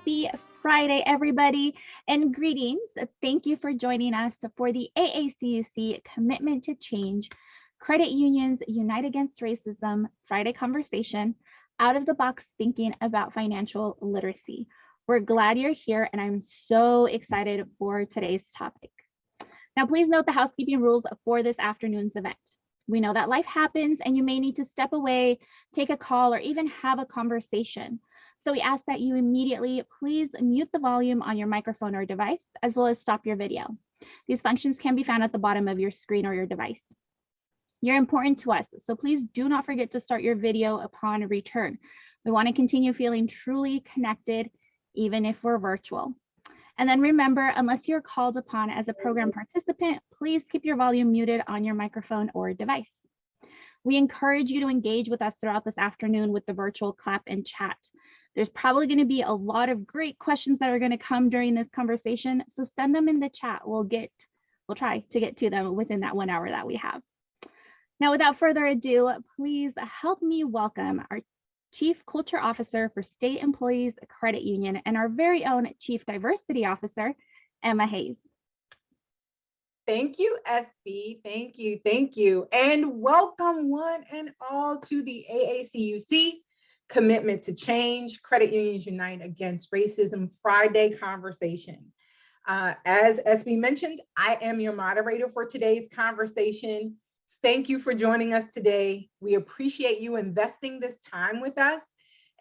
Happy Friday, everybody, and greetings. Thank you for joining us for the AACUC Commitment to Change Credit Unions Unite Against Racism Friday conversation, out of the box thinking about financial literacy. We're glad you're here, and I'm so excited for today's topic. Now, please note the housekeeping rules for this afternoon's event. We know that life happens and you may need to step away, take a call, or even have a conversation. So we ask that you immediately please mute the volume on your microphone or device, as well as stop your video. These functions can be found at the bottom of your screen or your device. You're important to us, so please do not forget to start your video upon return. We want to continue feeling truly connected, even if we're virtual. And then remember, unless you're called upon as a program participant, please keep your volume muted on your microphone or device. We encourage you to engage with us throughout this afternoon with the virtual clap and chat. There's probably going to be a lot of great questions that are going to come during this conversation, so send them in the chat. We'll try to get to them within that 1 hour that we have. Now, without further ado, please help me welcome our Chief Culture Officer for State Employees Credit Union and our very own Chief Diversity Officer, Emma Hayes. Thank you, SB. Thank you. And welcome one and all to the AACUC Commitment to Change Credit Unions Unite Against Racism Friday conversation. As SB mentioned, I am your moderator for today's conversation. Thank you for joining us today. We appreciate you investing this time with us,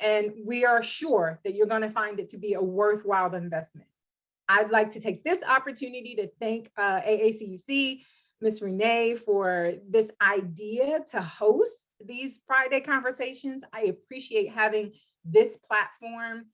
and we are sure that you're going to find it to be a worthwhile investment. I'd like to take this opportunity to thank AACUC, Ms. Renee, for this idea to host these Friday conversations. I appreciate having this platform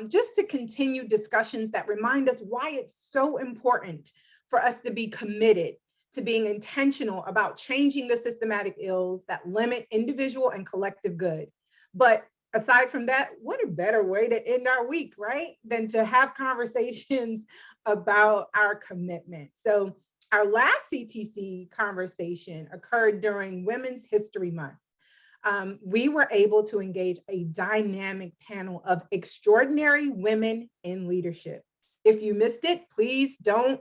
just to continue discussions that remind us why it's so important for us to be committed to being intentional about changing the systematic ills that limit individual and collective good. But aside from that, what a better way to end our week, right? Than to have conversations about our commitment. So our last CTC conversation occurred during Women's History Month. We were able to engage a dynamic panel of extraordinary women in leadership. If you missed it, please don't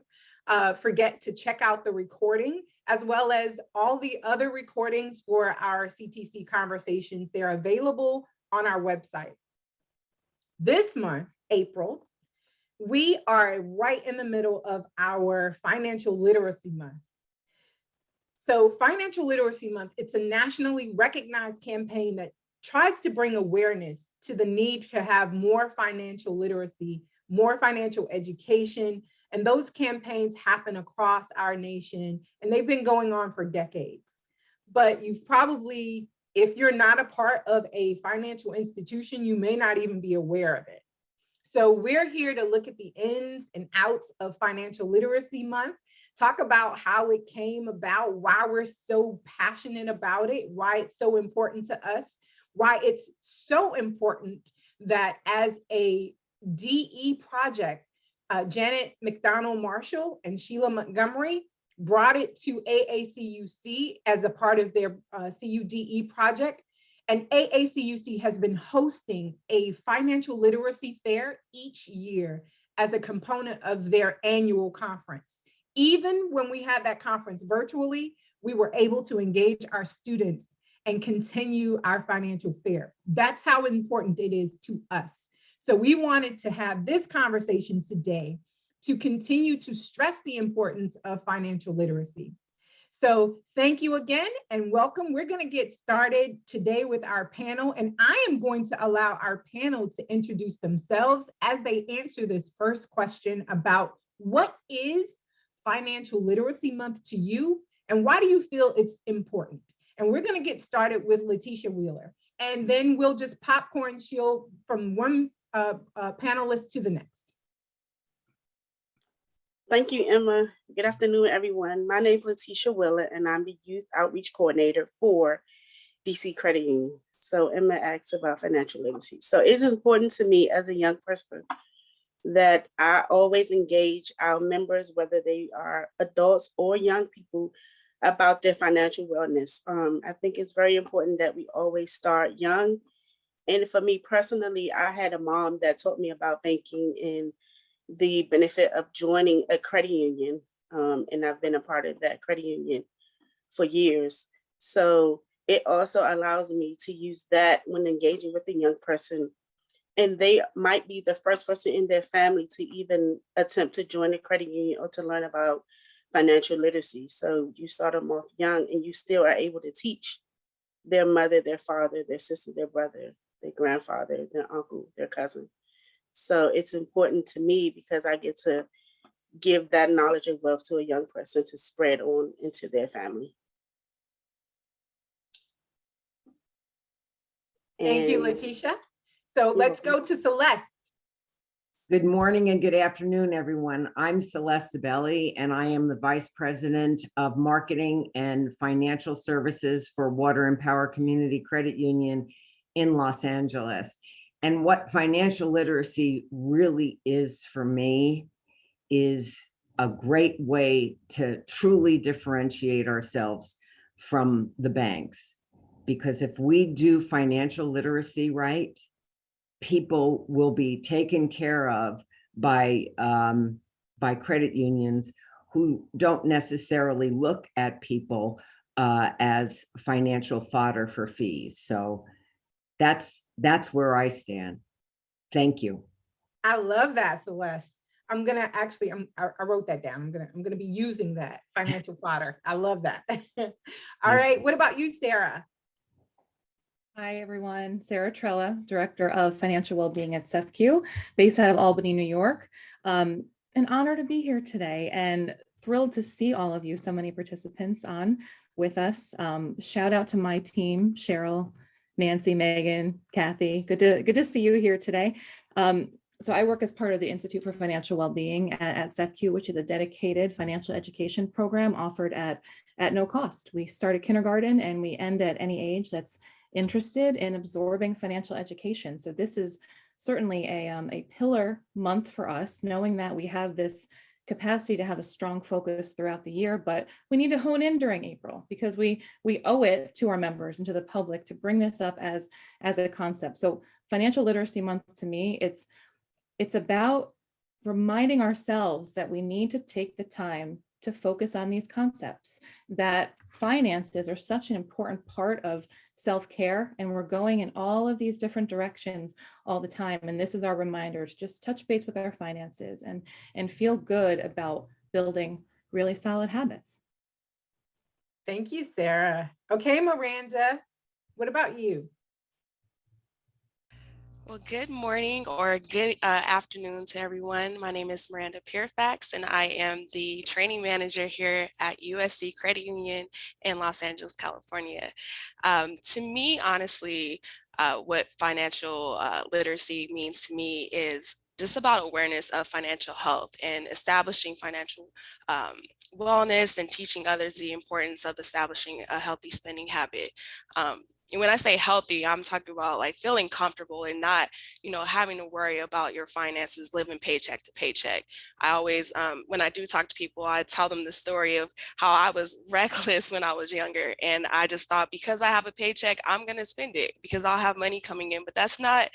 forget to check out the recording, as well as all the other recordings for our CTC conversations. They're available on our website. This month, April, we are right in the middle of our Financial Literacy Month. So Financial Literacy Month, it's a nationally recognized campaign that tries to bring awareness to the need to have more financial literacy, more financial education, and those campaigns happen across our nation, and they've been going on for decades. But you've probably, if you're not a part of a financial institution, you may not even be aware of it. So we're here to look at the ins and outs of Financial Literacy Month, talk about how it came about, why we're so passionate about it, why it's so important to us, why it's so important that as a DE project, Janet McDonald Marshall and Sheila Montgomery brought it to AACUC as a part of their CUDE project. And AACUC has been hosting a financial literacy fair each year as a component of their annual conference. Even when we had that conference virtually, we were able to engage our students and continue our financial fair. That's how important it is to us. So we wanted to have this conversation today to continue to stress the importance of financial literacy. So thank you again and welcome. We're going to get started today with our panel, and I am going to allow our panel to introduce themselves as they answer this first question about what is Financial Literacy Month to you and why do you feel it's important? And we're going to get started with Letitia Wheeler, and then we'll just popcorn shield from one panelist to the next. Thank you, Emma. Good afternoon, everyone. My name is Letitia Wheeler, and I'm the Youth Outreach Coordinator for DC Credit Union. So Emma asks about financial literacy. So it is important to me as a young person that I always engage our members, whether they are adults or young people, about their financial wellness. I think it's very important that we always start young And for me personally, I had a mom that taught me about banking and the benefit of joining a credit union. And I've been a part of that credit union for years. So it also allows me to use that when engaging with a young person. And they might be the first person in their family to even attempt to join a credit union or to learn about financial literacy. So you start them off young and you still are able to teach their mother, their father, their sister, their brother, their grandfather, their uncle, their cousin. So it's important to me because I get to give that knowledge of wealth to a young person to spread on into their family. Thank you, And Letitia. So you're let's welcome. go to Celeste. Good morning and good afternoon, everyone. I'm Celeste Sabelli, and I am the Vice President of Marketing and Financial Services for Water and Power Community Credit Union in Los Angeles. And what financial literacy really is for me is a great way to truly differentiate ourselves from the banks. Because if we do financial literacy right, people will be taken care of by credit unions who don't necessarily look at people as financial fodder for fees. So that's where I stand. Thank you. I love that, Celeste. I'm gonna actually, I wrote that down. I'm gonna be using that financial fodder. I love that. All right, what about you, Sarah? Hi, everyone. Sarah Trela, Director of Financial Wellbeing at SECU, based out of Albany, New York. An honor to be here today and thrilled to see all of you, so many participants on with us. Shout out to my team, Cheryl, Nancy, Megan, Kathy. Good to see you here today. So I work as part of the Institute for Financial Wellbeing at SECU, which is a dedicated financial education program offered at no cost. We start at kindergarten and we end at any age that's interested in absorbing financial education. So this is certainly a pillar month for us, knowing that we have this capacity to have a strong focus throughout the year, but we need to hone in during April because we owe it to our members and to the public to bring this up as a concept. So financial literacy month, to me, it's about reminding ourselves that we need to take the time to focus on these concepts, that finances are such an important part of self-care, and we're going in all of these different directions all the time. And this is our reminder to just touch base with our finances and feel good about building really solid habits. Thank you, Sarah. Okay, Miranda, what about you? Well, good morning or good afternoon to everyone. My name is Miranda Pierfax, and I am the training manager here at USC Credit Union in Los Angeles, California. To me, honestly, what financial literacy means to me is just about awareness of financial health and establishing financial wellness and teaching others the importance of establishing a healthy spending habit. And when I say healthy, I'm talking about like feeling comfortable and not, having to worry about your finances living paycheck to paycheck. I always, when I do talk to people, I tell them the story of how I was reckless when I was younger. And I just thought because I have a paycheck, I'm going to spend it because I'll have money coming in. But that's not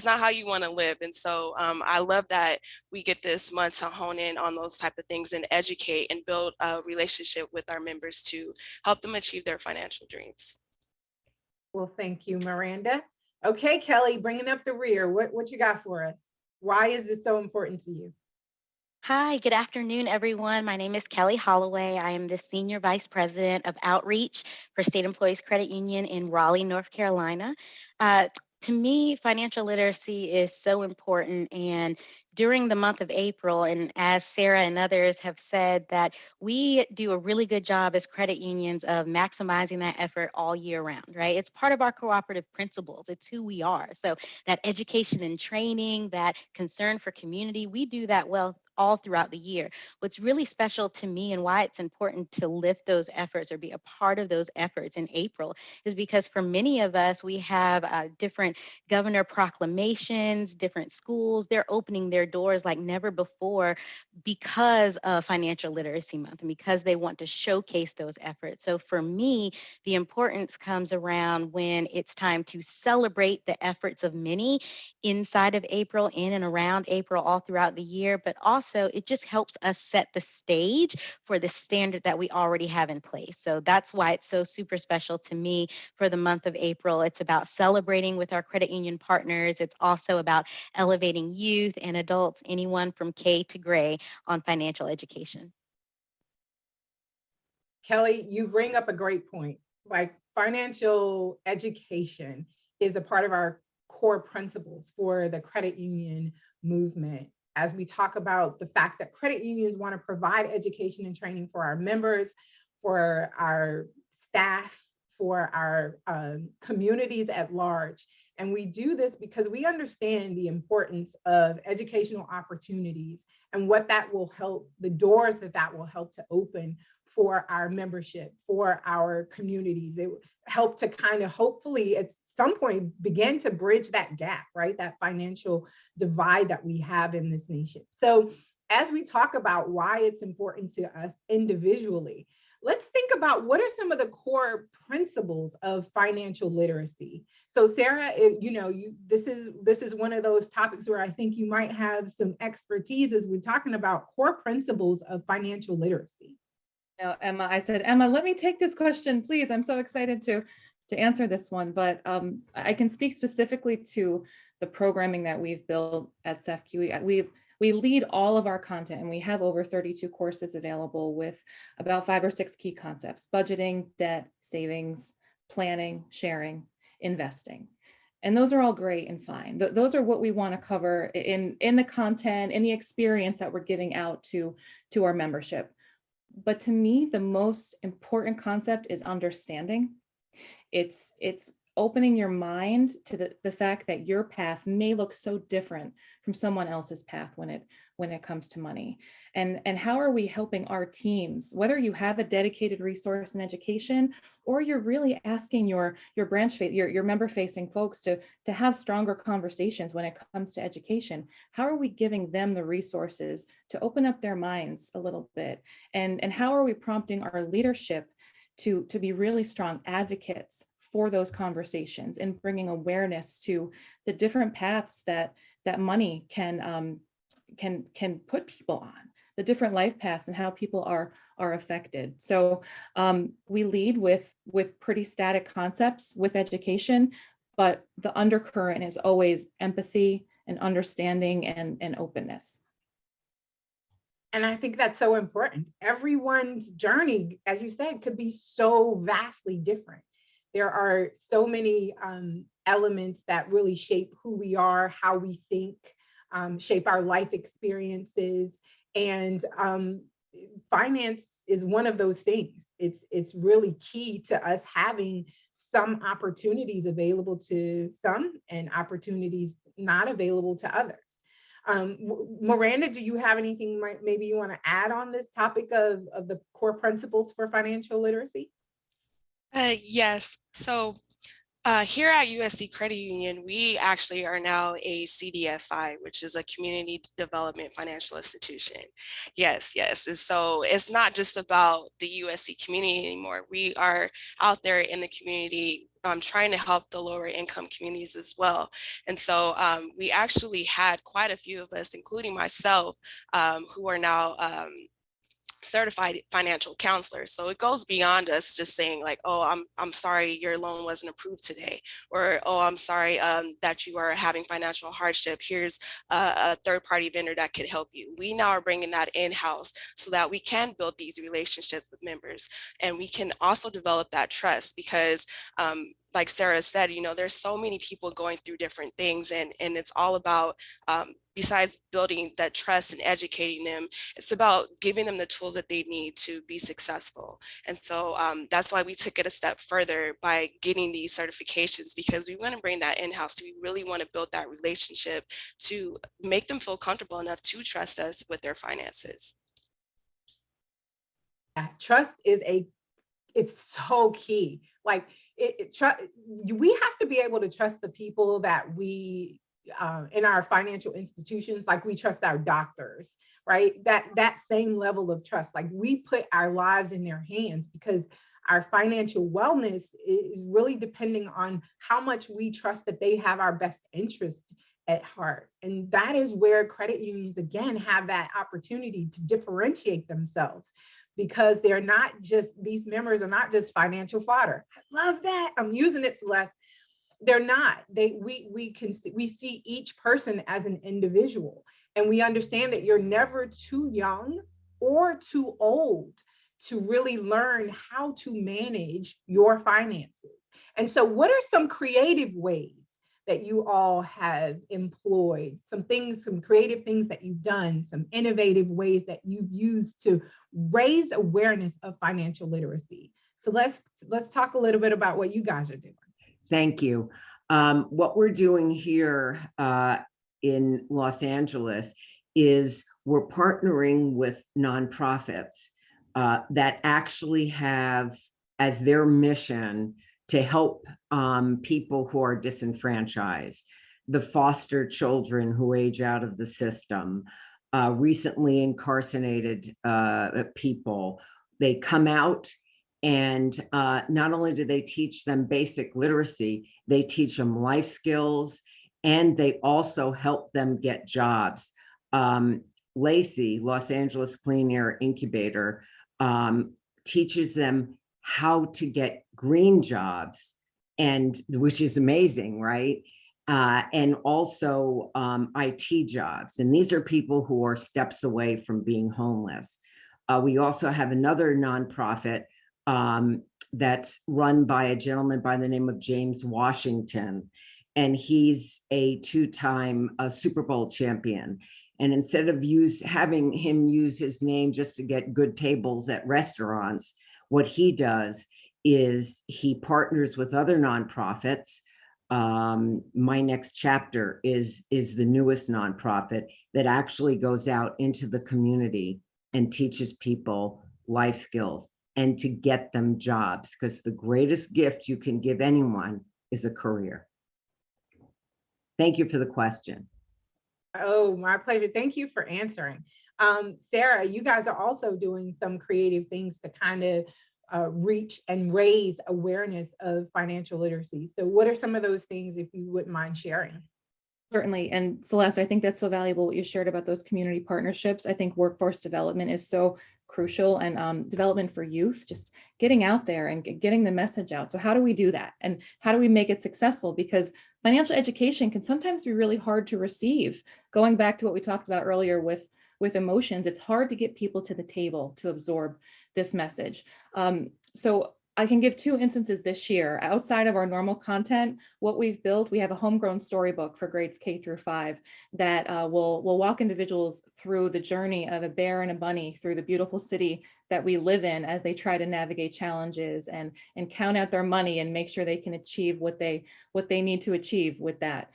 how you want to live. And so I love that we get this month to hone in on those type of things and educate and build a relationship with our members to help them achieve their financial dreams. Well, thank you, Miranda. Okay, Kelly, bringing up the rear. What you got for us? Why is this so important to you? Hi, good afternoon, everyone. My name is Kelli Holloway. I am the Senior Vice President of Outreach for State Employees Credit Union in Raleigh, North Carolina. To me, financial literacy is so important. And during the month of April, and as Sarah and others have said, that we do a really good job as credit unions of maximizing that effort all year round, right? It's part of our cooperative principles. It's who we are. So that education and training, that concern for community, we do that well all throughout the year. What's really special to me and why it's important to lift those efforts or be a part of those efforts in April is because for many of us, we have different governor proclamations, different schools, they're opening their doors like never before because of Financial Literacy Month and because they want to showcase those efforts. So for me, the importance comes around when it's time to celebrate the efforts of many inside of April, in and around April, all throughout the year, but also it just helps us set the stage for the standard that we already have in place. So that's why it's so super special to me for the month of April. It's about celebrating with our credit union partners. It's also about elevating youth and adults, anyone from K to gray, on financial education. Kelli, you bring up a great point. Like, financial education is a part of our core principles for the credit union movement. As we talk about the fact that credit unions want to provide education and training for our members, for our staff, for our communities at large. And we do this because we understand the importance of educational opportunities and what that will help, the doors that will help to open for our membership, for our communities. It helped to kind of hopefully at some point begin to bridge that gap, right? That financial divide that we have in this nation. So as we talk about why it's important to us individually, let's think about what are some of the core principles of financial literacy. So Sarah, this is one of those topics where I think you might have some expertise as we're talking about core principles of financial literacy. Now, Emma, I said, Emma, let me take this question, please. I'm so excited to answer this one, but I can speak specifically to the programming that we've built at SECU. We lead all of our content, and we have over 32 courses available with about 5 or 6 key concepts: budgeting, debt, savings, planning, sharing, investing. And those are all great and fine. Those are what we want to cover in the content, in the experience that we're giving out to our membership. But to me, the most important concept is understanding. It's opening your mind to the fact that your path may look so different from someone else's path when it comes to money. And how are we helping our teams, whether you have a dedicated resource in education or you're really asking your member facing folks to have stronger conversations when it comes to education. How are we giving them the resources to open up their minds a little bit? And how are we prompting our leadership to be really strong advocates for those conversations and bringing awareness to the different paths that money can put people on, the different life paths and how people are affected. So we lead with pretty static concepts with education, but the undercurrent is always empathy and understanding and openness. And I think that's so important. Everyone's journey, as you said, could be so vastly different. There are so many elements that really shape who we are, how we think, shape our life experiences. And finance is one of those things. It's really key to us having some opportunities available to some and opportunities not available to others. Miranda, do you have anything maybe you want to add on this topic of the core principles for financial literacy? Yes. So here at USC Credit Union, we actually are now a CDFI, which is a community development financial institution. Yes. And so it's not just about the USC community anymore. We are out there in the community trying to help the lower income communities as well. And so we actually had quite a few of us, including myself, who are now certified financial counselors. So it goes beyond us just saying like, oh, I'm sorry your loan wasn't approved today, or oh, I'm sorry that you are having financial hardship. Here's a third-party vendor that could help you. We now are bringing that in-house so that we can build these relationships with members, and we can also develop that trust because like Sarah said, there's so many people going through different things, and it's all about, besides building that trust and educating them, it's about giving them the tools that they need to be successful. And so that's why we took it a step further by getting these certifications, because we want to bring that in-house. We really want to build that relationship to make them feel comfortable enough to trust us with their finances. Trust it's so key. Like we have to be able to trust the people that we in our financial institutions, like we trust our doctors, right? That same level of trust, like we put our lives in their hands, because our financial wellness is really depending on how much we trust that they have our best interest at heart. And that is where credit unions, again, have that opportunity to differentiate themselves, because they're not just, these members are not just financial fodder. I love that. I'm using it, Celeste. They're not. We see each person as an individual, and we understand that you're never too young or too old to really learn how to manage your finances. And so what are some creative ways that you all have employed, some creative things that you've done, some innovative ways that you've used to raise awareness of financial literacy? So let's talk a little bit about what you guys are doing. Thank you. What we're doing here in Los Angeles is we're partnering with nonprofits that actually have as their mission to help people who are disenfranchised, the foster children who age out of the system, recently incarcerated people. They come out, and not only do they teach them basic literacy, they teach them life skills, and they also help them get jobs. Lacey, Los Angeles Clean Air Incubator, teaches them how to get green jobs, and which is amazing, right? And also IT jobs. And these are people who are steps away from being homeless. We also have another nonprofit that's run by a gentleman by the name of James Washington. And he's a two-time Super Bowl champion. And instead of having him use his name just to get good tables at restaurants, what he does is he partners with other nonprofits. My Next Chapter is the newest nonprofit that actually goes out into the community and teaches people life skills and to get them jobs, because the greatest gift you can give anyone is a career. Thank you for the question. Oh, my pleasure. Thank you for answering. Sarah, you guys are also doing some creative things to kind of reach and raise awareness of financial literacy. So what are some of those things, if you wouldn't mind sharing? Certainly. And Celeste, I think that's so valuable what you shared about those community partnerships. I think workforce development is so crucial, and development for youth, just getting out there and getting the message out. So how do we do that? And how do we make it successful? Because financial education can sometimes be really hard to receive. Going back to what we talked about earlier with emotions, it's hard to get people to the table to absorb this message. So I can give two instances this year. Outside of our normal content, what we've built, we have a homegrown storybook for grades K through 5 that will walk individuals through the journey of a bear and a bunny through the beautiful city that we live in as they try to navigate challenges and count out their money and make sure they can achieve what they need to achieve with that.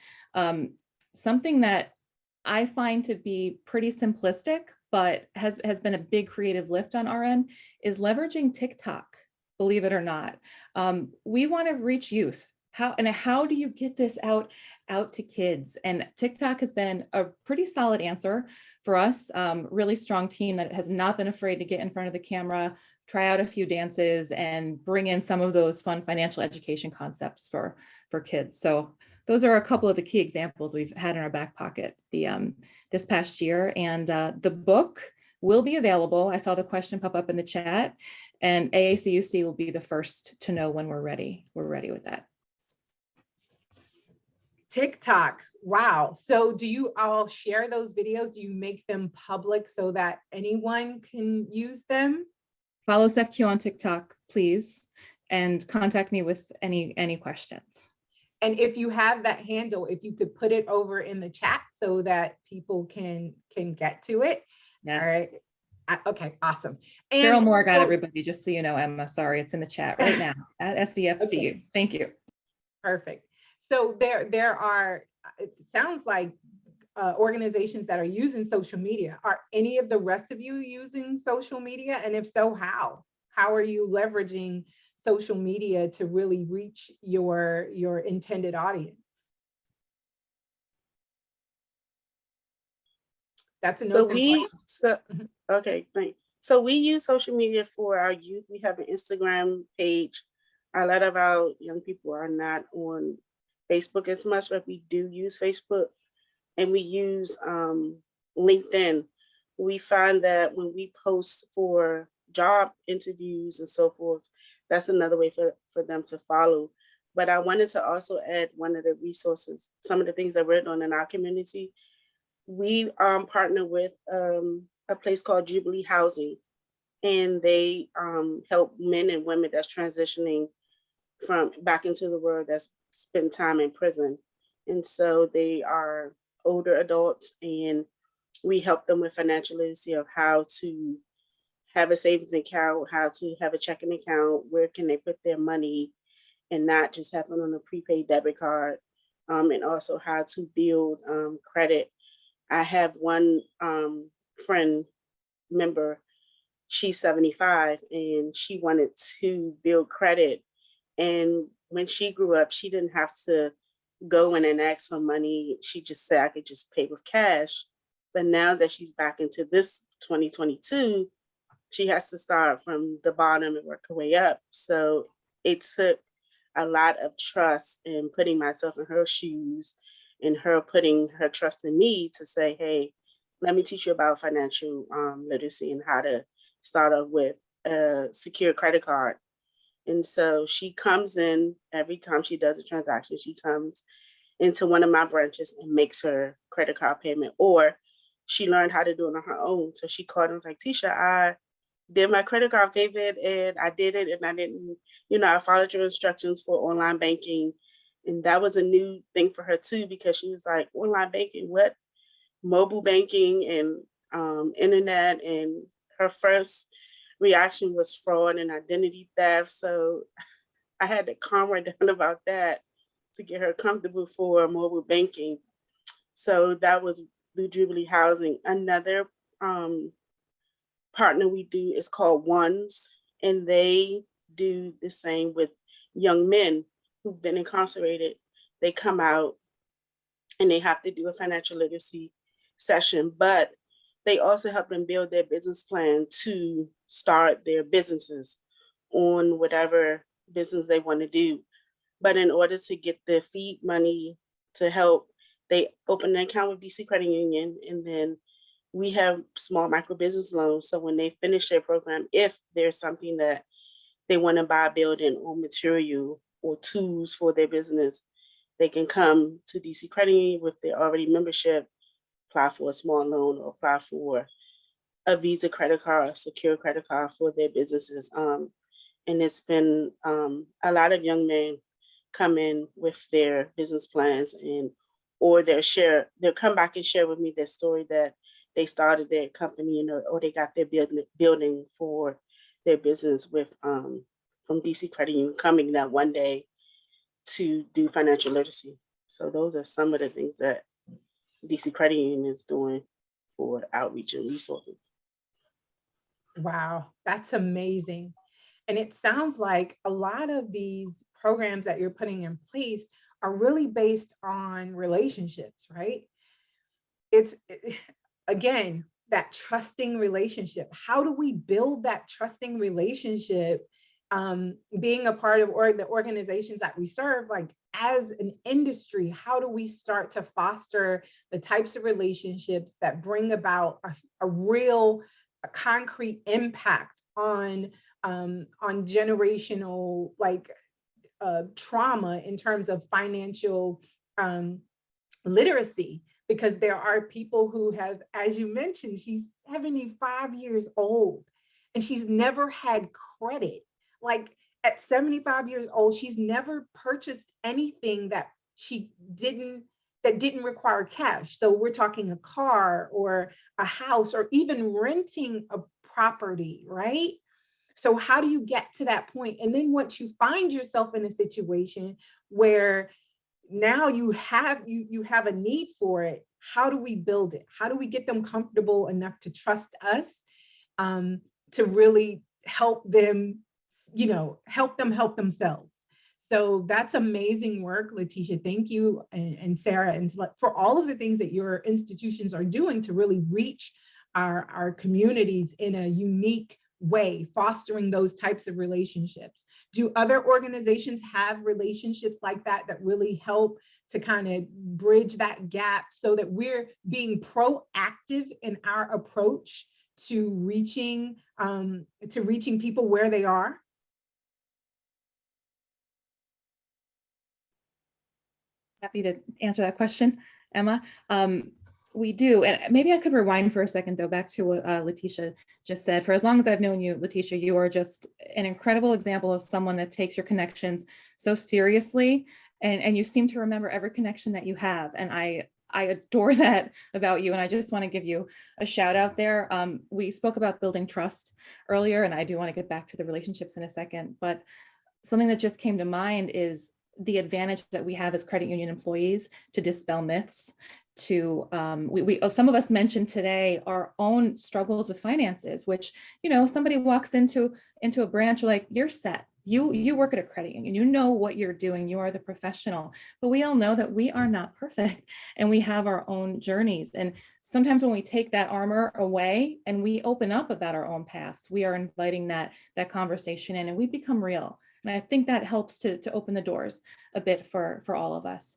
Something that I find to be pretty simplistic, but has been a big creative lift on our end, is leveraging TikTok. Believe it or not, we want to reach youth. How do you get this out to kids? And TikTok has been a pretty solid answer for us. Really strong team that has not been afraid to get in front of the camera, try out a few dances, and bring in some of those fun financial education concepts for kids. So those are a couple of the key examples we've had in our back pocket this past year. And the book will be available. I saw the question pop up in the chat, and AACUC will be the first to know when we're ready. We're ready with that. TikTok, wow. So do you all share those videos? Do you make them public so that anyone can use them? Follow SECU on TikTok, please. and contact me with any questions. And if you have that handle, if you could put it over in the chat so that people can get to it. Yes. All right. Okay, awesome. And Cheryl Morgan, so, everybody, just so you know, Emma, sorry, it's in the chat right now at SEFCU. Okay. Thank you. Perfect. So there are, it sounds like organizations that are using social media. Are any of the rest of you using social media? And if so, how? How are you leveraging social media to really reach your intended audience? That's an open question. Mhm. Okay, thanks. So we use social media for our youth. We have an Instagram page. A lot of our young people are not on Facebook as much, but we do use Facebook, and we use LinkedIn. We find that when we post for job interviews and so forth, that's another way for them to follow. But I wanted to also add one of the resources, some of the things that we're doing in our community. We partner with a place called Jubilee Housing, and they help men and women that's transitioning from back into the world that's spent time in prison. And so they are older adults, and we help them with financial literacy of how to have a savings account, how to have a checking account, where can they put their money and not just have it on a prepaid debit card, and also how to build credit. I have one friend member, she's 75, and she wanted to build credit. And when she grew up, she didn't have to go in and ask for money. She just said, I could just pay with cash. But now that she's back into this 2022, she has to start from the bottom and work her way up. So it took a lot of trust in putting myself in her shoes and her putting her trust in me to say, hey, let me teach you about financial literacy and how to start off with a secure credit card. And so she comes in every time she does a transaction, she comes into one of my branches and makes her credit card payment, or she learned how to do it on her own. So she called and was like, Tisha, I did my credit card payment and I did it, and I didn't, I followed your instructions for online banking. And that was a new thing for her too, because she was like, online banking, what? Mobile banking and internet. And her first reaction was fraud and identity theft. So I had to calm her down about that to get her comfortable for mobile banking. So that was the Jubilee Housing. Another partner we do is called Ones, and they do the same with young men who've been incarcerated. They come out and they have to do a financial literacy session, but they also help them build their business plan to start their businesses on whatever business they want to do. But in order to get the feed money to help, they open an account with BC Credit Union, and then we have small micro business loans. So when they finish their program, if there's something that they want to buy a building or material or tools for their business, they can come to DC Credit Union with their already membership, apply for a small loan or apply for a Visa credit card, a secure credit card for their businesses. And it's been a lot of young men come in with their business plans or they'll come back and share with me their story that they started their company or they got their building for their business with from DC Credit Union coming that one day to do financial literacy. So those are some of the things that DC Credit Union is doing for outreach and resources. Wow, that's amazing. And it sounds like a lot of these programs that you're putting in place are really based on relationships, right? It's, again, that trusting relationship. How do we build that trusting relationship? Being a part of the organizations that we serve, like as an industry, how do we start to foster the types of relationships that bring about a concrete impact on generational trauma in terms of financial literacy? Because there are people who have, as you mentioned, she's 75 years old and she's never had credit. Like, at 75 years old, she's never purchased anything that didn't require cash. So we're talking a car or a house or even renting a property, right? So how do you get to that point? And then once you find yourself in a situation where now you have a need for it, how do we build it? How do we get them comfortable enough to trust us, to really help them, help themselves? So that's amazing work, Letitia. Thank you, and Sarah, and for all of the things that your institutions are doing to really reach our communities in a unique way, fostering those types of relationships. Do other organizations have relationships like that that really help to kind of bridge that gap so that we're being proactive in our approach to reaching people where they are? Happy to answer that question, Emma. We do, and maybe I could rewind for a second, though, back to what Letitia just said. For as long as I've known you, Letitia, you are just an incredible example of someone that takes your connections so seriously, and you seem to remember every connection that you have, and I adore that about you, and I just want to give you a shout out there. We spoke about building trust earlier, and I do want to get back to the relationships in a second, but something that just came to mind is the advantage that we have as credit union employees to dispel myths, to some of us mentioned today our own struggles with finances, which, somebody walks into a branch, like, you're set. You work at a credit union, you know what you're doing, you are the professional, but we all know that we are not perfect and we have our own journeys. And sometimes when we take that armor away and we open up about our own paths, we are inviting that conversation in, and we become real. And I think that helps to open the doors a bit for all of us.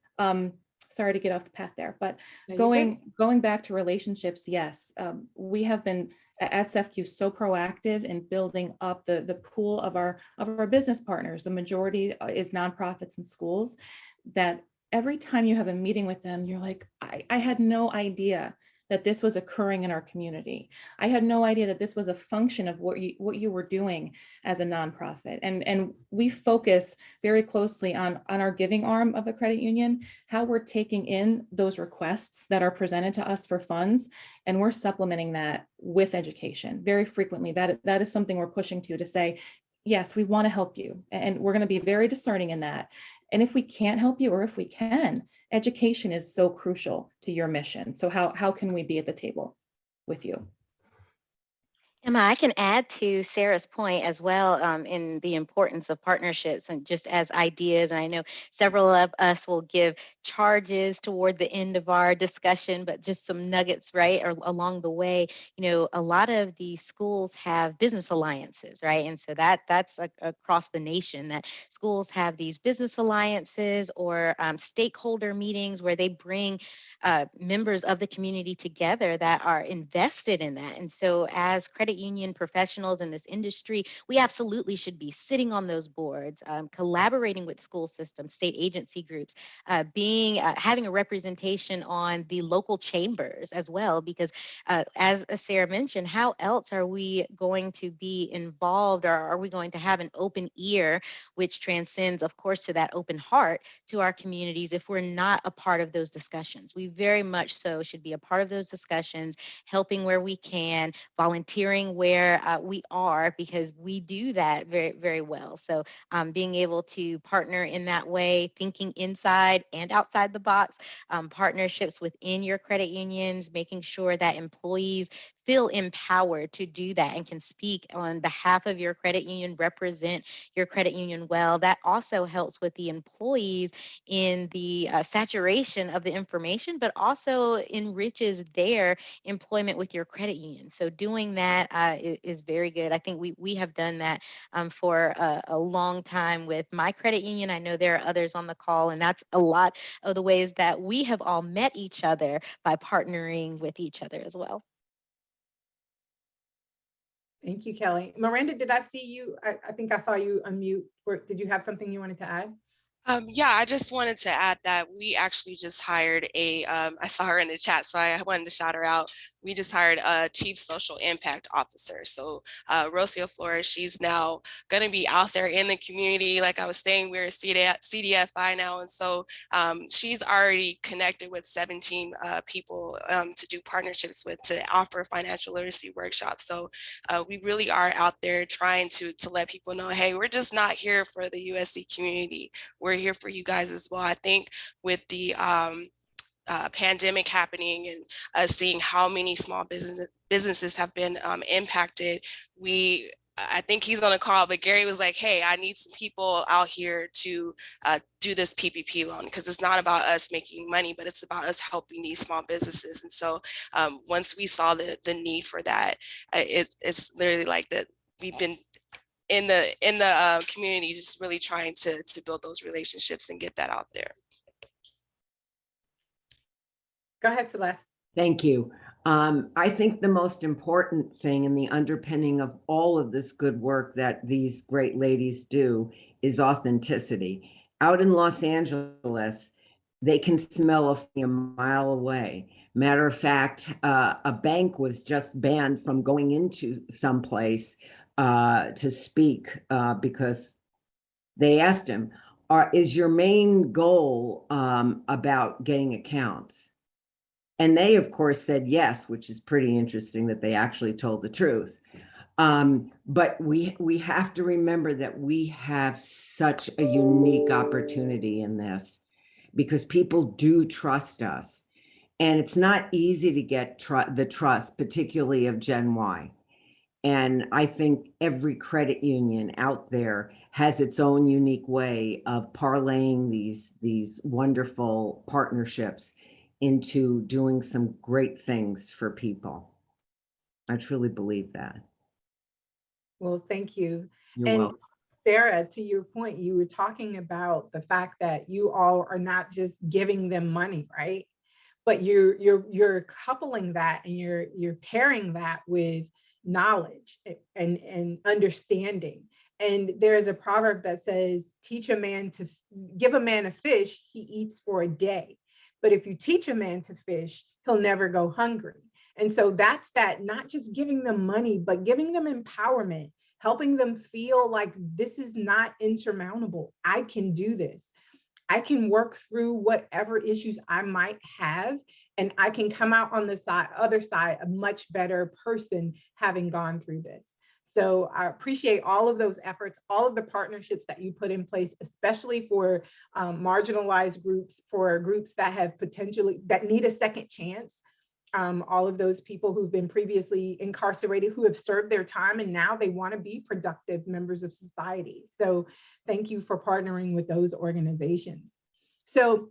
Sorry to get off the path there, but going back to relationships, yes, we have been at SECU so proactive in building up the pool of our business partners. The majority is nonprofits and schools, that every time you have a meeting with them, you're like, I had no idea that this was occurring in our community. I had no idea that this was a function of what you were doing as a nonprofit. And we focus very closely on our giving arm of the credit union, how we're taking in those requests that are presented to us for funds, and we're supplementing that with education very frequently. That is something we're pushing to say, yes, we want to help you, and we're going to be very discerning in that. And if we can't help you, or if we can, education is so crucial to your mission. So how can we be at the table with you? Emma, I can add to Sarah's point as well, in the importance of partnerships and just as ideas. And I know several of us will give charges toward the end of our discussion, but just some nuggets, right, or along the way. A lot of the schools have business alliances, right? And so that's across the nation, that schools have these business alliances or stakeholder meetings where they bring members of the community together that are invested in that. And so as credit union professionals in this industry, we absolutely should be sitting on those boards, collaborating with school systems, state agency groups, having a representation on the local chambers as well, because as Sarah mentioned, how else are we going to be involved, or are we going to have an open ear, which transcends, of course, to that open heart to our communities, if we're not a part of those discussions? We very much so should be a part of those discussions, helping where we can, volunteering where we are, because we do that very, very well. So being able to partner in that way, thinking inside and outside the box, partnerships within your credit unions, making sure that employees feel empowered to do that and can speak on behalf of your credit union, represent your credit union well. That also helps with the employees in the saturation of the information, but also enriches their employment with your credit union. So doing that is very good. I think we have done that for a long time with my credit union. I know there are others on the call, and that's a lot of the ways that we have all met each other, by partnering with each other as well. Thank you, Kelly. Miranda, did I see you? I think I saw you unmute. Did you have something you wanted to add? Yeah, I just wanted to add that we actually just hired I saw her in the chat, so I wanted to shout her out. we just hired a chief social impact officer. So Rocio Flores, she's now going to be out there in the community. Like I was saying, we're a CDFI now. And so she's already connected with 17 people to do partnerships with, to offer financial literacy workshops. So we really are out there trying to let people know, hey, we're just not here for the USC community. We're here for you guys as well. I think with the pandemic happening and seeing how many small businesses have been impacted, I think he's on a call, but Gary was like, hey, I need some people out here to do this PPP loan, because it's not about us making money, but it's about us helping these small businesses. And so once we saw the need for that, it's literally like that we've been in the community just really trying to build those relationships and get that out there. Go ahead, Celeste. Thank you. I think the most important thing in the underpinning of all of this good work that these great ladies do is authenticity. Out in Los Angeles, they can smell a fee a mile away. Matter of fact, a bank was just banned from going into someplace to speak because they asked him, is your main goal about getting accounts? And they, of course, said yes, which is pretty interesting that they actually told the truth. But we have to remember that we have such a unique opportunity in this, because people do trust us. And it's not easy to get the trust, particularly of Gen Y. And I think every credit union out there has its own unique way of parlaying these wonderful partnerships into doing some great things for people. I truly believe that. Well, thank you. You're welcome. Sarah, to your point, you were talking about the fact that you all are not just giving them money, right? But you're coupling that, and you're pairing that with knowledge and understanding. And there's a proverb that says, give a man a fish, he eats for a day. But if you teach a man to fish, he'll never go hungry. And so that's that, not just giving them money, but giving them empowerment, helping them feel like this is not insurmountable. I can do this. I can work through whatever issues I might have, and I can come out on the other side a much better person having gone through this. So I appreciate all of those efforts, all of the partnerships that you put in place, especially for marginalized groups, for groups that have that need a second chance. All of those people who've been previously incarcerated, who have served their time, and now they want to be productive members of society. So thank you for partnering with those organizations. So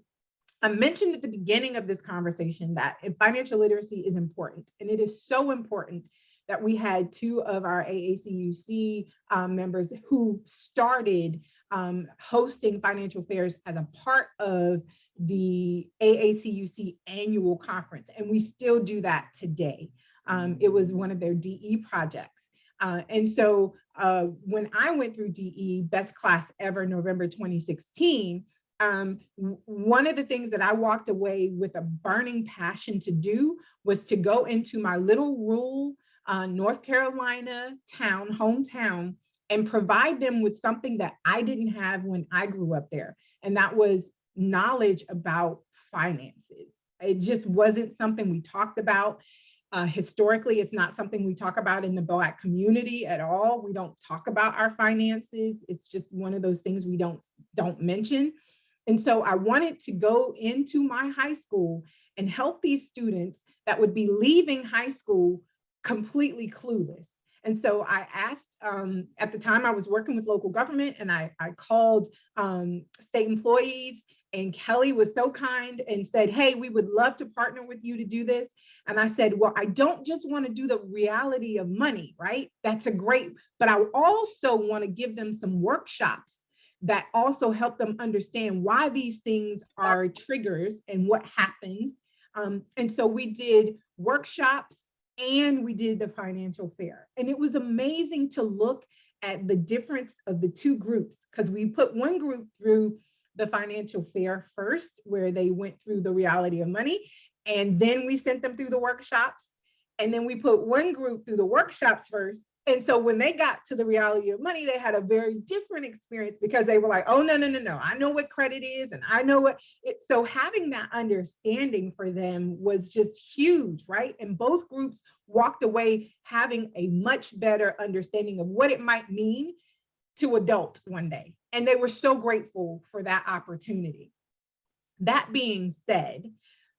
I mentioned at the beginning of this conversation that financial literacy is important, and it is so important that we had two of our AACUC members who started hosting financial fairs as a part of the AACUC annual conference, and we still do that today. It was one of their DE projects. And so when I went through DE, Best Class Ever, November 2016, one of the things that I walked away with a burning passion to do was to go into my little rural North Carolina hometown, and provide them with something that I didn't have when I grew up there. And that was knowledge about finances. It just wasn't something we talked about. Historically, it's not something we talk about in the Black community at all. We don't talk about our finances. It's just one of those things we don't mention. And so I wanted to go into my high school and help these students that would be leaving high school completely clueless. And so I asked, at the time I was working with local government, and I called state employees, and Kelli was so kind and said, hey, we would love to partner with you to do this. And I said, well, I don't just want to do the reality of money, right? That's a great, but I also want to give them some workshops that also help them understand why these things are triggers and what happens. And so we did workshops, and we did the financial fair. And it was amazing to look at the difference of the two groups, because we put one group through the financial fair first, where they went through the reality of money, and then we sent them through the workshops. And then we put one group through the workshops first. And so when they got to the reality of money, they had a very different experience because they were like, oh, no, no, no, no. I know what credit is and I know what it. So having that understanding for them was just huge, right? And both groups walked away having a much better understanding of what it might mean to adult one day. And they were so grateful for that opportunity. That being said,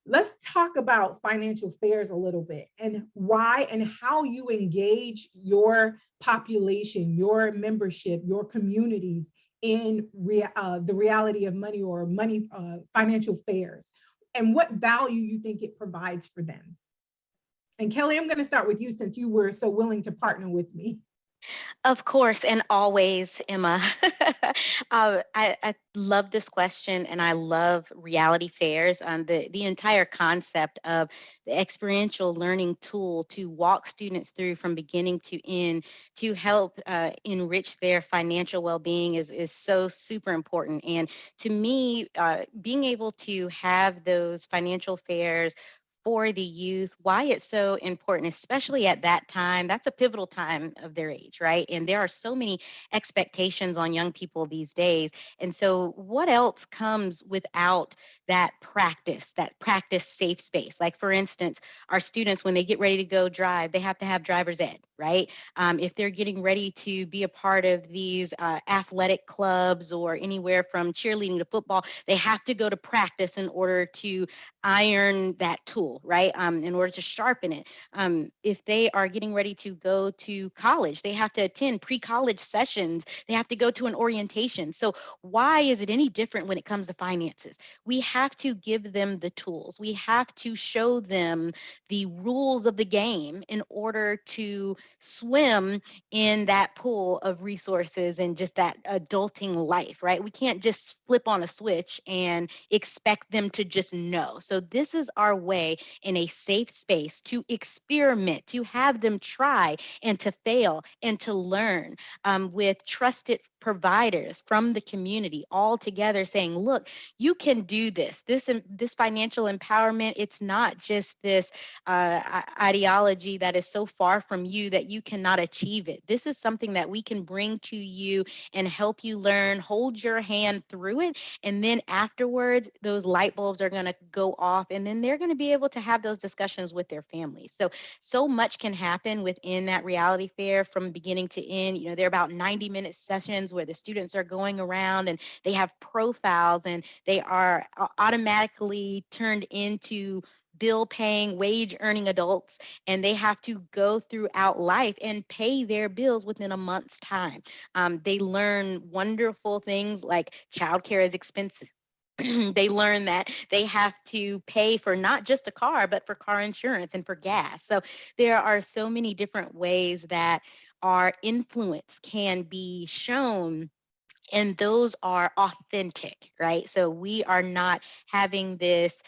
let's talk about financial fairs a little bit and why and how you engage your population, your membership, your communities in the reality of money or money financial fairs, and what value you think it provides for them. And Kelli, I'm going to start with you since you were so willing to partner with me. Of course, and always, Emma. I love this question, and I love reality fairs. The entire concept of the experiential learning tool to walk students through from beginning to end to help enrich their financial well-being is so super important. And to me, being able to have those financial fairs for the youth, why it's so important, especially at that time. That's a pivotal time of their age, right? And there are so many expectations on young people these days. And so what else comes without that practice safe space? Like for instance, our students, when they get ready to go drive, they have to have driver's ed, right? If they're getting ready to be a part of these athletic clubs or anywhere from cheerleading to football, they have to go to practice in order to iron that tool, right? In order to sharpen it. If they are getting ready to go to college, they have to attend pre-college sessions. They have to go to an orientation. So why is it any different when it comes to finances? We have to give them the tools. We have to show them the rules of the game in order to swim in that pool of resources and just that adulting life, right? We can't just flip on a switch and expect them to just know. So this is our way in a safe space to experiment, to have them try and to fail and to learn with trusted providers from the community all together saying, look, you can do this. This financial empowerment, it's not just this ideology that is so far from you that you cannot achieve it. This is something that we can bring to you and help you learn, hold your hand through it. And then afterwards, those light bulbs are going to go off, and then they're going to be able to have those discussions with their families. So much can happen within that reality fair from beginning to end. You know, they're about 90-minute sessions where the students are going around and they have profiles and they are automatically turned into bill paying, wage earning adults, and they have to go throughout life and pay their bills within a month's time. They learn wonderful things like childcare is expensive. They learn that they have to pay for not just a car, but for car insurance and for gas. So there are so many different ways that our influence can be shown, and those are authentic, right? So we are not having this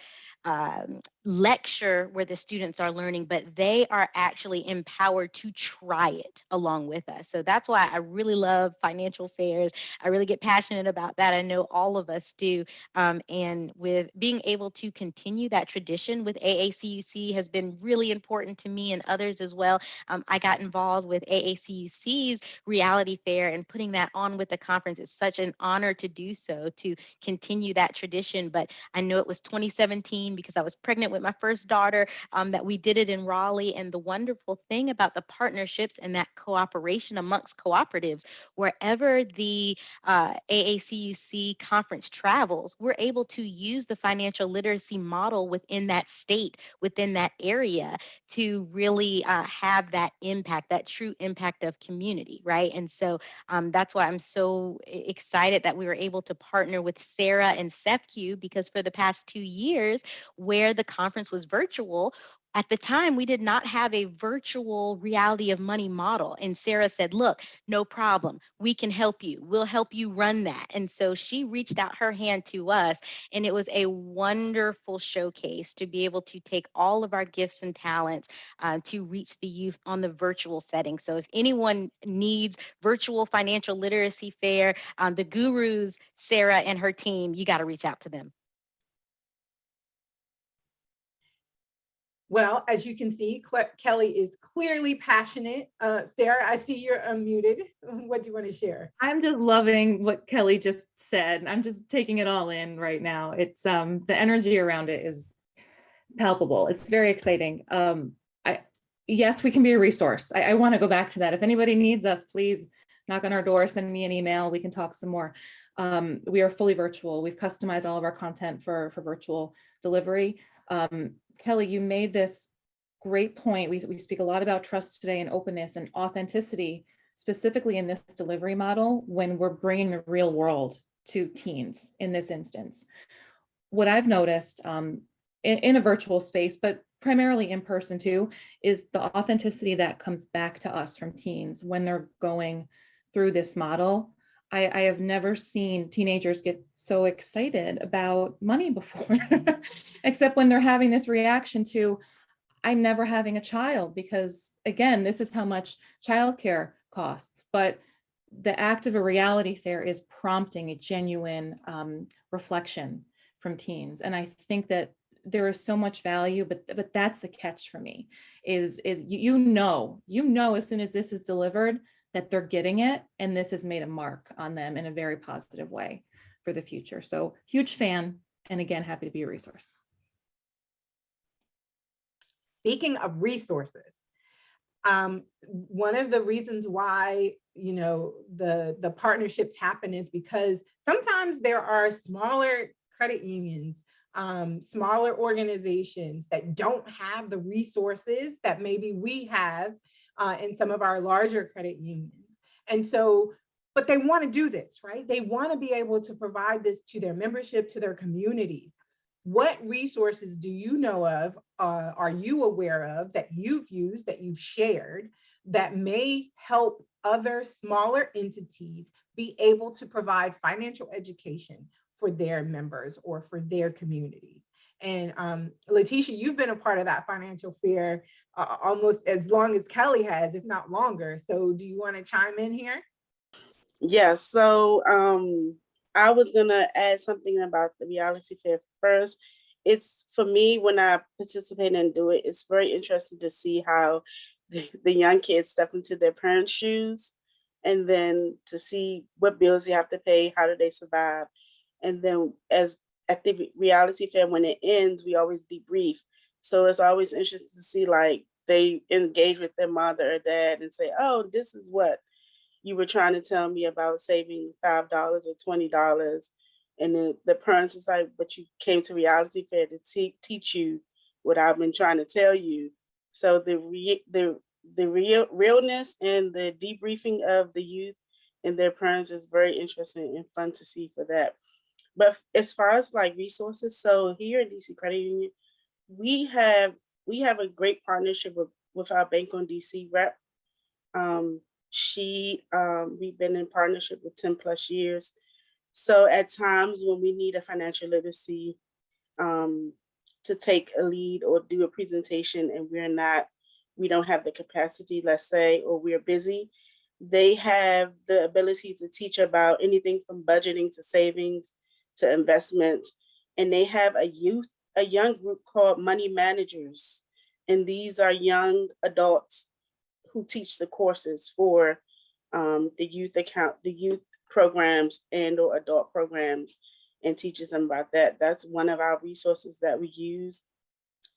lecture where the students are learning, but they are actually empowered to try it along with us. So that's why I really love financial fairs. I really get passionate about that. I know all of us do. And with being able to continue that tradition with AACUC has been really important to me and others as well. I got involved with AACUC's reality fair and putting that on with the conference. It's such an honor to do so, to continue that tradition. But I know it was 2017 because I was pregnant with my first daughter that we did it in Raleigh. And the wonderful thing about the partnerships and that cooperation amongst cooperatives, wherever the AACUC conference travels, we're able to use the financial literacy model within that state, within that area, to really have that impact, that true impact of community, right? And so that's why I'm so excited that we were able to partner with Sarah and SECU, because for the past 2 years, where the conference was virtual, at the time, we did not have a virtual reality of money model. And Sarah said, look, no problem. We can help you. We'll help you run that. And so she reached out her hand to us, and it was a wonderful showcase to be able to take all of our gifts and talents to reach the youth on the virtual setting. So if anyone needs virtual financial literacy fair, the gurus, Sarah and her team, you got to reach out to them. Well, as you can see, Kelli is clearly passionate. Sarah, I see you're unmuted. What do you want to share? I'm just loving what Kelli just said. I'm just taking it all in right now. It's the energy around it is palpable. It's very exciting. Yes, we can be a resource. I want to go back to that. If anybody needs us, please knock on our door, send me an email. We can talk some more. We are fully virtual. We've customized all of our content for virtual delivery. Kelli, you made this great point. We speak a lot about trust today and openness and authenticity, specifically in this delivery model when we're bringing the real world to teens in this instance. What I've noticed in a virtual space, but primarily in person too, is the authenticity that comes back to us from teens when they're going through this model. I have never seen teenagers get so excited about money before, except when they're having this reaction to, I'm never having a child, because again, this is how much childcare costs. But the act of a reality fair is prompting a genuine reflection from teens. And I think that there is so much value, but that's the catch for me is you know, as soon as this is delivered, that they're getting it, and this has made a mark on them in a very positive way for the future. So huge fan, and again, happy to be a resource. Speaking of resources, one of the reasons why, you know, the partnerships happen is because sometimes there are smaller credit unions, smaller organizations that don't have the resources that maybe we have in some of our larger credit unions. And so, but they want to do this, right? They want to be able to provide this to their membership, to their communities. What resources do you know of, are you aware of that you've used, that you've shared, that may help other smaller entities be able to provide financial education for their members or for their communities? And Letitia, you've been a part of that financial fair almost as long as Kelli has, if not longer. So do you want to chime in here? Yes. So I was gonna add something about the reality fair first. It's for me, when I participate and do it, it's very interesting to see how the young kids step into their parents' shoes, and then to see what bills they have to pay, how do they survive. And then as at the reality fair, when it ends, we always debrief. So it's always interesting to see, like, they engage with their mother or dad and say, oh, this is what you were trying to tell me about saving $5 or $20. And then the parents is like, but you came to reality fair to teach you what I've been trying to tell you. So the realness and the debriefing of the youth and their parents is very interesting and fun to see for that. But as far as like resources, so here at DC Credit Union, we have a great partnership with our Bank on DC rep. We've been in partnership with 10 plus years. So at times when we need a financial literacy to take a lead or do a presentation and we don't have the capacity, let's say, or we're busy, they have the ability to teach about anything from budgeting to savings to investments. And they have a young group called Money Managers. And these are young adults who teach the courses for the youth programs and or adult programs, and teaches them about that. That's one of our resources that we use.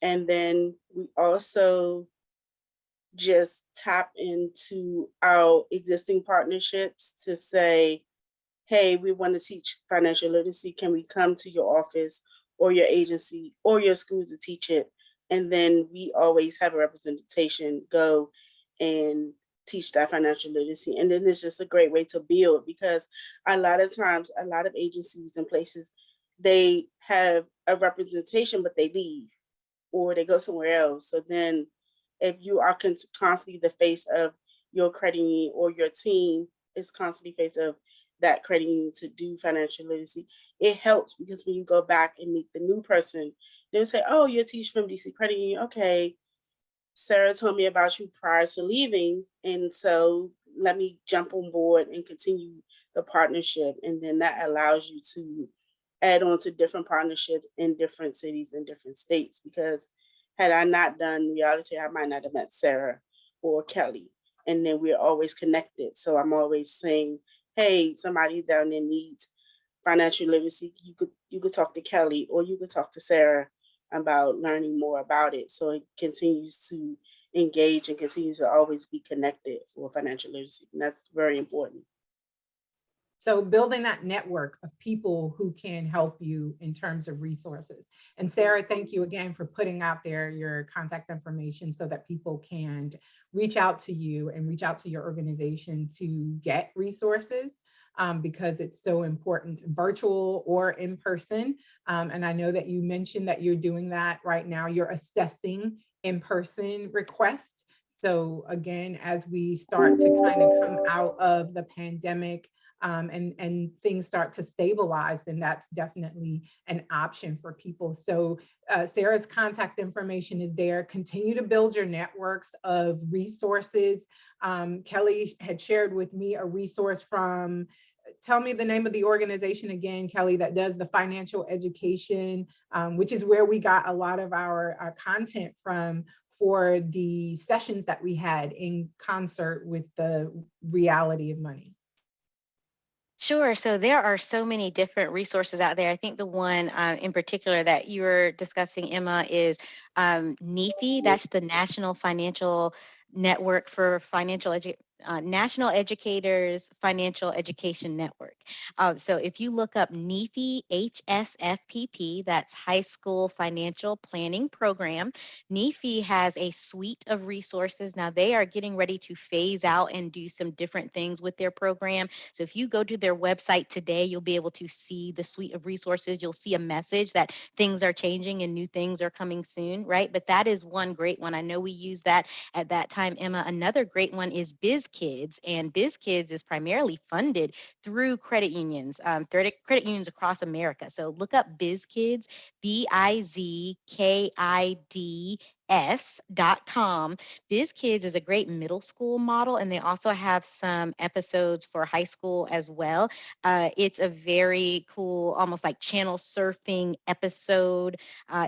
And then we also just tap into our existing partnerships to say, hey, we want to teach financial literacy. Can we come to your office or your agency or your school to teach it? And then we always have a representation go and teach that financial literacy. And then it's just a great way to build, because a lot of times, a lot of agencies and places, they have a representation, but they leave or they go somewhere else. So then if you are constantly the face of your credit union, or your team is constantly face of that credit union to do financial literacy, it helps, because when you go back and meet the new person, they'll say, oh, you're teaching from DC Credit Union. Okay, Sarah told me about you prior to leaving, and so let me jump on board and continue the partnership. And then that allows you to add on to different partnerships in different cities and different states, because Had I not done reality, I might not have met Sarah or Kelly. And then we're always connected. So I'm always saying, hey, somebody down there needs financial literacy. You could talk to Kelly or you could talk to Sarah about learning more about it. So it continues to engage and continues to always be connected for financial literacy. And that's very important. So building that network of people who can help you in terms of resources. And Sarah, thank you again for putting out there your contact information so that people can reach out to you and reach out to your organization to get resources. Because it's so important, virtual or in person. And I know that you mentioned that you're doing that right now. You're assessing in-person requests. So again, as we start to kind of come out of the pandemic, and things start to stabilize, then that's definitely an option for people. So Sarah's contact information is there. Continue to build your networks of resources. Kelly had shared with me a resource from, tell me the name of the organization again, Kelly, that does the financial education, which is where we got a lot of our content from for the sessions that we had in concert with the reality of money. Sure. So there are so many different resources out there. I think the one in particular that you were discussing, Emma, is NEFI. That's the National Financial Network for National Educators Financial Education Network. So if you look up NEFI, HSFPP, that's High School Financial Planning Program. NEFI has a suite of resources. Now they are getting ready to phase out and do some different things with their program. So if you go to their website today, you'll be able to see the suite of resources. You'll see a message that things are changing and new things are coming soon, right? But that is one great one. I know we used that at that time, Emma. Another great one is BizKids, and BizKids is primarily funded through credit unions, credit unions across America. So look up BizKids, BIZKIDS.com. BizKids is a great middle school model, and they also have some episodes for high school as well. It's a very cool, almost like channel surfing episode.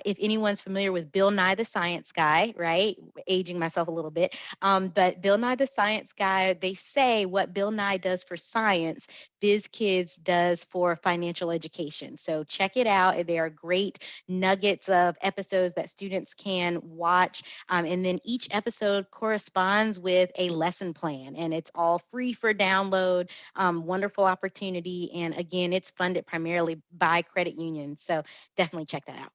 If anyone's familiar with Bill Nye the Science Guy, right? Aging myself a little bit. But Bill Nye the Science Guy, they say what Bill Nye does for science, BizKids does for financial education. So check it out. They are great nuggets of episodes that students can watch. And then each episode corresponds with a lesson plan, and it's all free for download. Wonderful opportunity. And again, it's funded primarily by credit unions. So definitely check that out.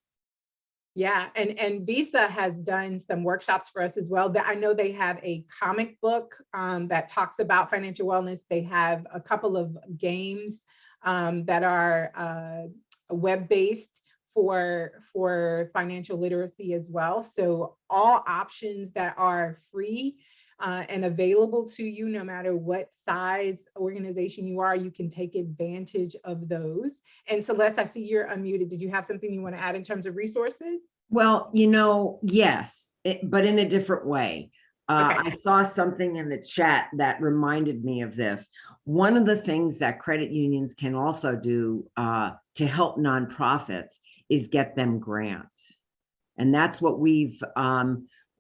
Yeah, and Visa has done some workshops for us as well. I know they have a comic book that talks about financial wellness. They have a couple of games that are web-based for financial literacy as well. So all options that are free and available to you, no matter what size organization you are, you can take advantage of those. And Celeste, I see you're unmuted. Did you have something you want to add in terms of resources? Well, yes, but in a different way. Okay. I saw something in the chat that reminded me of this. One of the things that credit unions can also do to help nonprofits is get them grants. And that's what we've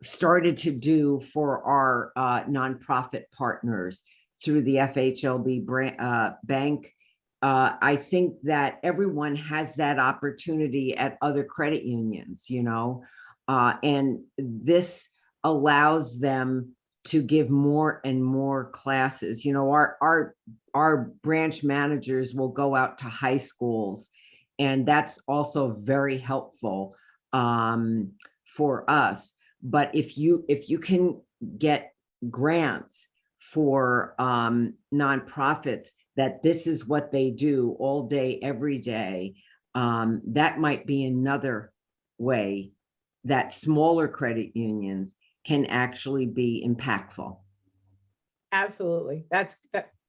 started to do for our nonprofit partners through the FHLB bank. I think that everyone has that opportunity at other credit unions, and this allows them to give more and more classes. Our branch managers will go out to high schools, and that's also very helpful for us. But if you can get grants for nonprofits, that this is what they do all day, every day, that might be another way that smaller credit unions can actually be impactful. Absolutely.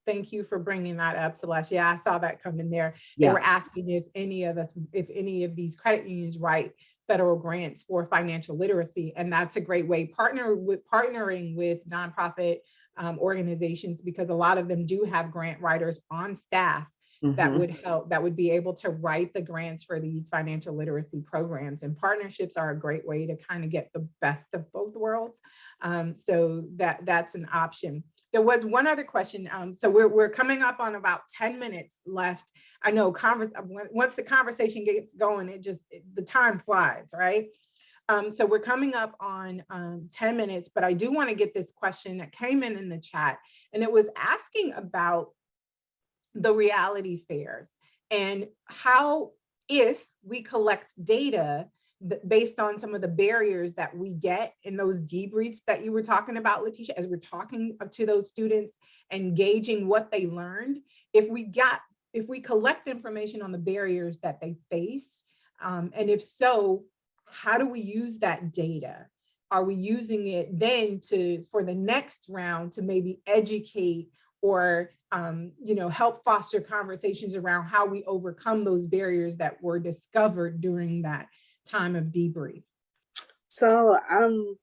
Thank you for bringing that up, Celeste. Yeah, I saw that come in there. They were asking if any of these credit unions write federal grants for financial literacy, and that's a great way. Partnering with nonprofit organizations, because a lot of them do have grant writers on staff, that Mhm. would help, that would be able to write the grants for these financial literacy programs. And partnerships are a great way to kind of get the best of both worlds. So that's an option. There was one other question. So we're coming up on about 10 minutes left. I know once the conversation gets going, the time flies, right? So we're coming up on 10 minutes, but I do want to get this question that came in the chat, and it was asking about the reality fairs and how, if we collect data based on some of the barriers that we get in those debriefs that you were talking about, Letitia, as we're talking to those students and gauging what they learned, if we collect information on the barriers that they face, and if so, how do we use that data? Are we using it then for the next round to maybe educate or help foster conversations around how we overcome those barriers that were discovered during that time of debrief? So I'm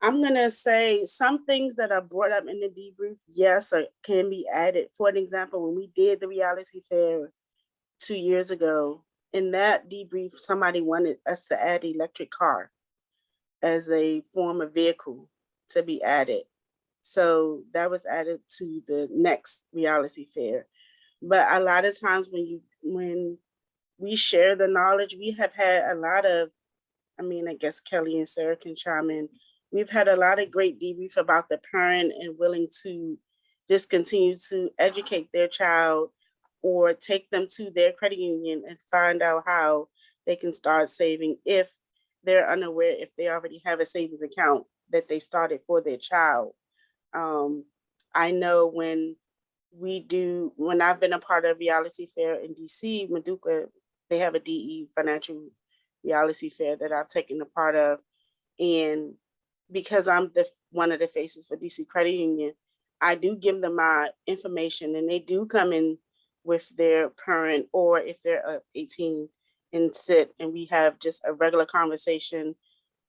gonna say some things that are brought up in the debrief, yes, or can be added. For an example, when we did the reality fair 2 years ago, in that debrief, somebody wanted us to add electric car as a form of vehicle to be added. So that was added to the next reality fair. But a lot of times when we share the knowledge, we have had a lot of, I guess Kelly and Sarah can chime in. We've had a lot of great debrief about the parent and willing to just continue to educate their child or take them to their credit union and find out how they can start saving if they're unaware, if they already have a savings account that they started for their child. I know when I've been a part of Reality Fair in DC, Maduka, they have a DE financial reality fair that I've taken a part of. And because I'm one of the faces for DC Credit Union, I do give them my information and they do come in with their parent, or if they're 18 and sit and we have just a regular conversation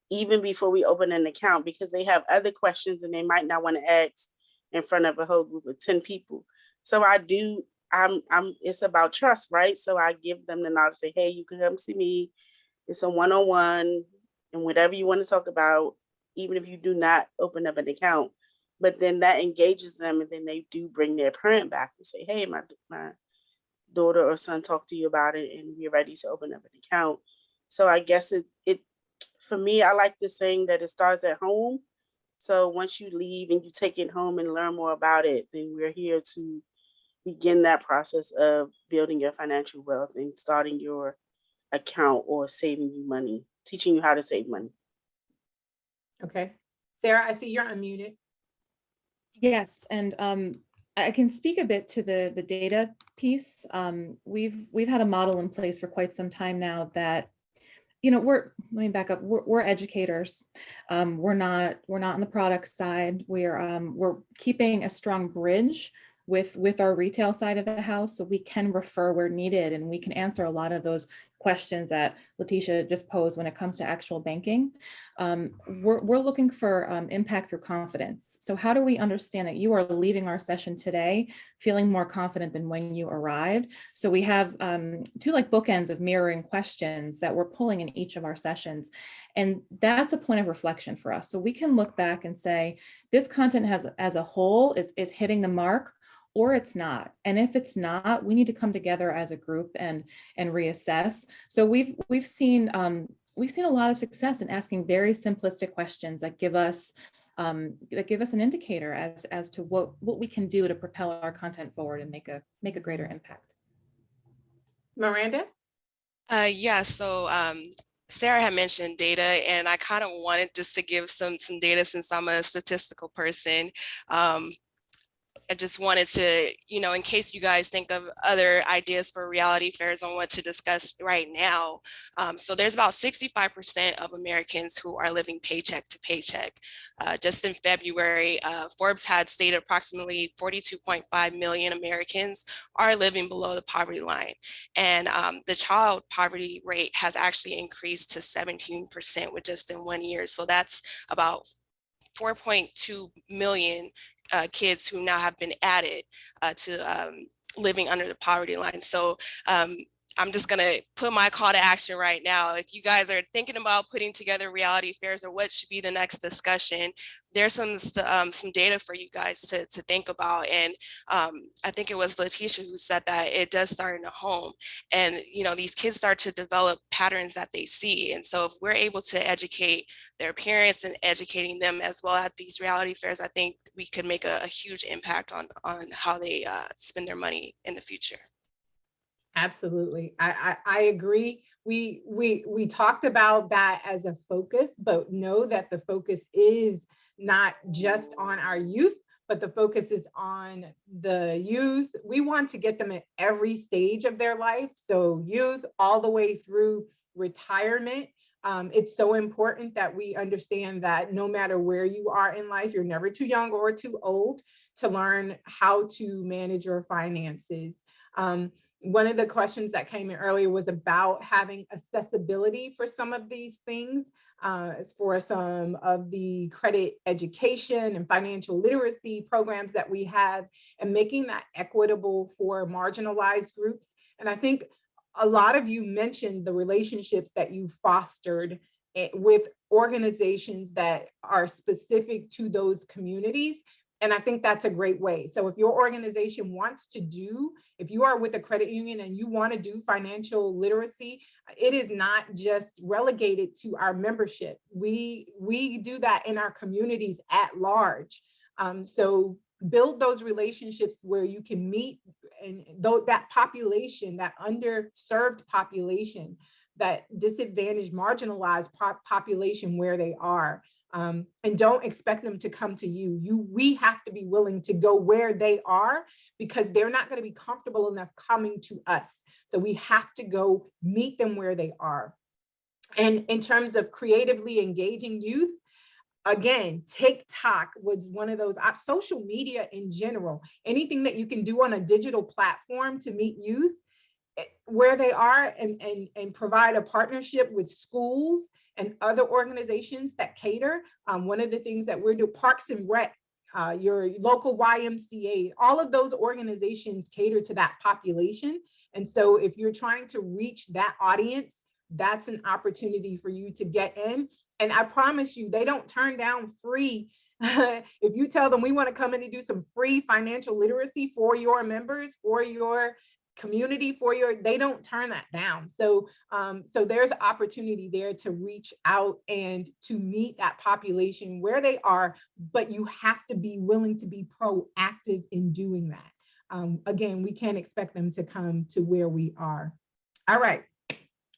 even before we open an account, because they have other questions and they might not want to ask in front of a whole group of 10 people. So it's about trust, right? So I give them the knowledge, say, hey, you can come see me. It's a one-on-one and whatever you want to talk about, even if you do not open up an account. But then that engages them, and then they do bring their parent back and say, hey, my daughter or son talked to you about it and we're ready to open up an account. So I guess it for me, I like the saying that it starts at home. So once you leave and you take it home and learn more about it, then we're here to begin that process of building your financial wealth and starting your account or saving you money, teaching you how to save money. Okay. Sarah, I see you're unmuted. Yes, and I can speak a bit to the data piece. We've had a model in place for quite some time now that, let me back up. We're educators. We're not on the product side. We're keeping a strong bridge with our retail side of the house, so we can refer where needed, and we can answer a lot of those questions that Letitia just posed when it comes to actual banking. We're looking for impact through confidence. So how do we understand that you are leaving our session today feeling more confident than when you arrived? So we have two bookends of mirroring questions that we're pulling in each of our sessions. And that's a point of reflection for us. So we can look back and say, this content as a whole is hitting the mark, or it's not. And if it's not, we need to come together as a group and reassess. So we've seen a lot of success in asking very simplistic questions that give us an indicator as to what we can do to propel our content forward and make a greater impact. Miranda? Yeah, so Sarah had mentioned data, and I kind of wanted just to give some data since I'm a statistical person. I just wanted to, in case you guys think of other ideas for reality fairs on what to discuss right now. So there's about 65% of Americans who are living paycheck to paycheck. Just in February, Forbes had stated approximately 42.5 million Americans are living below the poverty line. And the child poverty rate has actually increased to 17% with just in 1 year. So that's about 4.2 million kids who now have been added to living under the poverty line. So I'm just going to put my call to action right now. If you guys are thinking about putting together reality fairs or what should be the next discussion, there's some data for you guys to think about. And I think it was Letitia who said that it does start in the home. And, you know, these kids start to develop patterns that they see. And so if we're able to educate their parents and educating them as well at these reality fairs, I think we could make a huge impact on how they spend their money in the future. Absolutely. I agree. We talked about that as a focus, but know that the focus is not just on our youth, but the focus is on the youth. We want to get them at every stage of their life. So youth all the way through retirement. It's so important that we understand that no matter where you are in life, you're never too young or too old to learn how to manage your finances. One of the questions that came in earlier was about having accessibility for some of these things, for some of the credit education and financial literacy programs that we have, and making that equitable for marginalized groups. And I think a lot of you mentioned the relationships that you fostered with organizations that are specific to those communities. And I think that's a great way. So if your organization wants to do, if you are with a credit union and you want to do financial literacy, it is not just relegated to our membership. We do that in our communities at large. So build those relationships where you can meet and that population, that underserved population, that disadvantaged, marginalized population where they are. And don't expect them to come to you. We have to be willing to go where they are, because they're not going to be comfortable enough coming to us. So we have to go meet them where they are. And in terms of creatively engaging youth, again, TikTok was one of those, social media in general, anything that you can do on a digital platform to meet youth where they are, and provide a partnership with schools and other organizations that cater. One of the things that we're doing, Parks and Rec, your local YMCA, all of those organizations cater to that population. And so if you're trying to reach that audience, that's an opportunity for you to get in. And I promise you, they don't turn down free. If you tell them we want to come in and do some free financial literacy for your members, for your community, they don't turn that down. So so there's opportunity there to reach out and to meet that population where they are, but you have to be willing to be proactive in doing that. Again, we can't expect them to come to where we are. All right,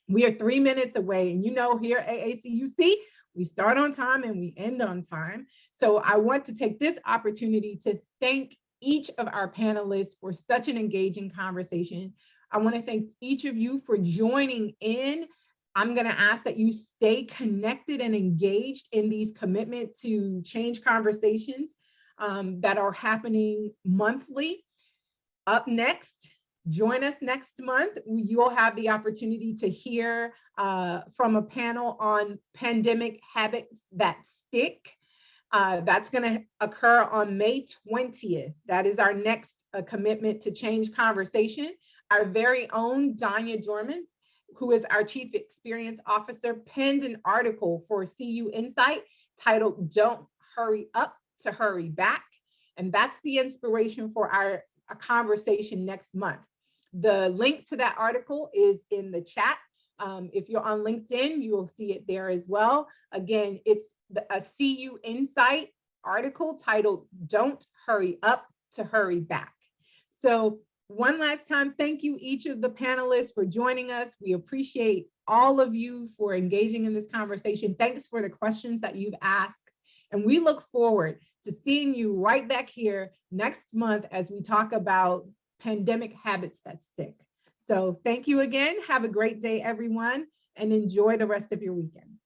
we are 3 minutes away, and you know, here at AACUC, we start on time and we end on time. So I want to take this opportunity to thank each of our panelists for such an engaging conversation. I want to thank each of you for joining in. I'm going to ask that you stay connected and engaged in these commitment to change conversations that are happening monthly. Up next, join us next month. You'll have the opportunity to hear from a panel on pandemic habits that stick. That's going to occur on May 20th. That is our next commitment to change conversation. Our very own Danya Dorman, who is our Chief Experience Officer, penned an article for CU Insight titled "Don't Hurry Up to Hurry Back." And that's the inspiration for our conversation next month. The link to that article is in the chat. If you're on LinkedIn, you will see it there as well. Again, it's a CU Insight article titled "Don't Hurry Up to Hurry Back." So one last time, thank you each of the panelists for joining us. We appreciate all of you for engaging in this conversation. Thanks for the questions that you've asked. And we look forward to seeing you right back here next month as we talk about pandemic habits that stick. So thank you again. Have a great day, everyone, and enjoy the rest of your weekend.